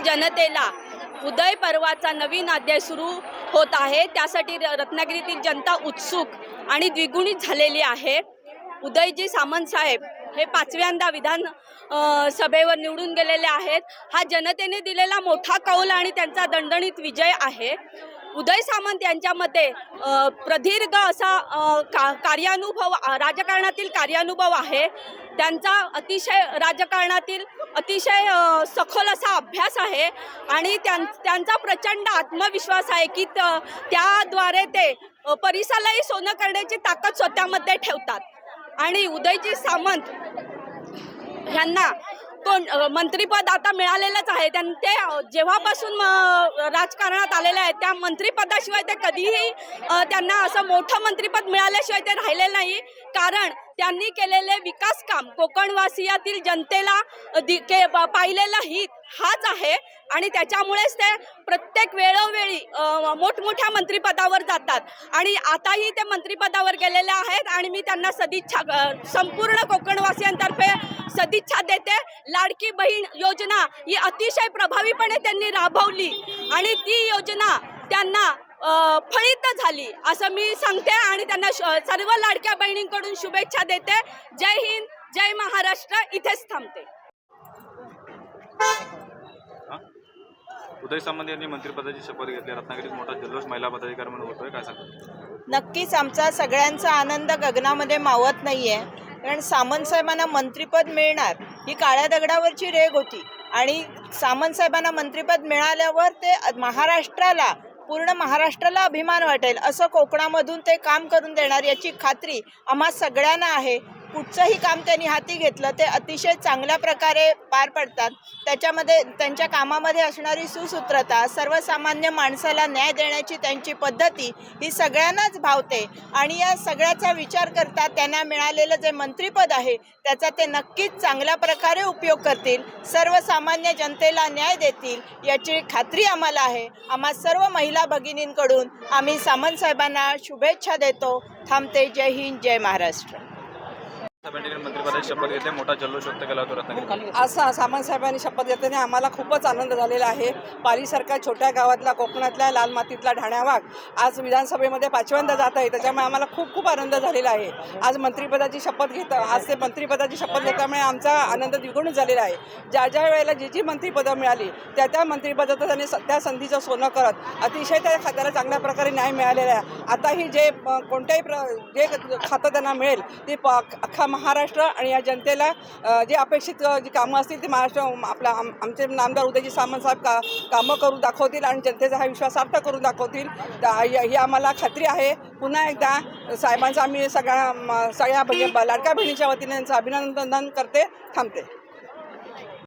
जनतेला उदय पर्वाचा नवीन अध्याय सुरू होत आहे। त्यासाठी रत्नागिरीतील जनता उत्सुक आणि द्विगुणित झालेली आहे। उदयजी सामंत साहेब हे 5व्यांदा विधान सभेवर निवडून गेलेले आहेत। हा जनतेने दिलेला मोठा कौल आणि त्यांचा दणदणीत विजय आहे। उदय सामंत यांच्यामध्ये प्रदीर्घ असा कार्यानुभव, राजकारणातील कार्यानुभव आहे। त्यांचा अतिशय राजकारणातील अतिशय सखोल असा अभ्यास आहे आणि त्यांचा प्रचंड आत्मविश्वास आहे की त्याद्वारे ते परिसरालाही सोनं करण्याची ताकद स्वतःमध्ये ठेवतात। आणि उदयजी सामंत यांना मंत्रिपद आता मिळालेलंच आहे। ते जेव्हापासून राजकारणात आलेले आहेत त्या मंत्रिपदाशिवाय ते कधीही त्यांना असं मोठं मंत्रिपद मिळाल्याशिवाय ते राहिलेले नाही। कारण त्यांनी केलेले विकास काम कोकणवासियातील जनतेला पाहिलेलं हित हाच आहे आणि त्याच्यामुळेच ते प्रत्येक वेळोवेळी मोठमोठ्या मंत्रिपदावर जातात आणि आताही ते मंत्रिपदावर गेलेले आहेत आणि मी त्यांना सदिच्छा संपूर्ण कोकणवासियांतर्फे सदिच्छा देते। लाडकी बहीण योजना ही अतिशय प्रभावीपणे त्यांनी राबवली आणि ती योजना त्यांना फलित झाली असं मी सांगते आणि त्यांना सर्व लाडक्या बहिणींकडून शुभेच्छा देते। जय हिंद, जय महाराष्ट्र। इथेच थांबते। उदय सामंत यांनी मंत्रिपदाची शपथ घेतली। रत्नागिरीत मोठा जल्लोष महिला पदाधिकारी म्हणून होतोय, काय सांगता? नक्कीच आमचा सगळ्यांचा आनंद गगनामध्ये मावत नाहीये। कारण सामंत साहेबांना मंत्रिपद मिळणार ही काळ्या दगडावरची रेघ होती आणि सामंत साहेबांना मंत्रिपद मिळाल्यावर ते महाराष्ट्राला, पूर्ण महाराष्ट्राला अभिमान वाटेल असं कोकणामधून ते काम करून देणार याची खात्री आम्हा सगळ्यांना आहे। कुठचंही काम त्यांनी हाती घेतलं ते अतिशय चांगल्या प्रकारे पार पडतात। त्याच्यामध्ये त्यांच्या कामामध्ये असणारी सुसूत्रता, सर्वसामान्य माणसाला न्याय देण्याची त्यांची पद्धती ही सगळ्यांनाच भावते आणि या सगळ्याचा विचार करता त्यांना मिळालेलं जे मंत्रिपद आहे त्याचा ते नक्कीच चांगल्या प्रकारे उपयोग करतील, सर्वसामान्य जनतेला न्याय देतील याची खात्री आम्हाला आहे। आम्हा सर्व महिला भगिनींकडून आम्ही सामंत साहेबांना शुभेच्छा देतो। थांबते। जय हिंद, जय महाराष्ट्र। मंत्रिपदाची शपथ घेतली, मोठा जल्लोष व्यक्त केला होता रत्नागिरी। असा सामंत साहेबांनी शपथ घेतल्याने आम्हाला खूपच आनंद झालेला आहे। पालीसारख्या छोट्या गावातला, कोकणातल्या लाल मातीतला ढाण्यावाग आज विधानसभेमध्ये 5व्यांदा जात आहे, त्याच्यामुळे आम्हाला खूप आनंद झालेला आहे। आज मंत्रिपदाची शपथ आज ते मंत्रिपदाची शपथ घेतल्यामुळे आमचा आनंद द्विगुणित झालेला आहे। ज्या वेळेला जी मंत्रिपदं मिळाली त्या मंत्रिपदाचं त्यांनी त्या संधीचं सोनं करत अतिशय त्या खात्याला चांगल्या प्रकारे न्याय मिळालेला आहे। आताही जे कोणत्याही जे खातं त्यांना मिळेल ते अख्खा महाराष्ट्र आणि या जनतेला जे अपेक्षित जी कामं असतील ती महाराष्ट्र आमचे नामदार उदयजी सामंत साहेब कामं करून दाखवतील आणि जनतेचा हा विश्वासार्थ करून दाखवतील ही आम्हाला खात्री आहे। पुन्हा एकदा साहेबांचं आम्ही सगळ्या लाडक्या बहिणीच्या वतीने त्यांचं अभिनंदन करते। थांबते।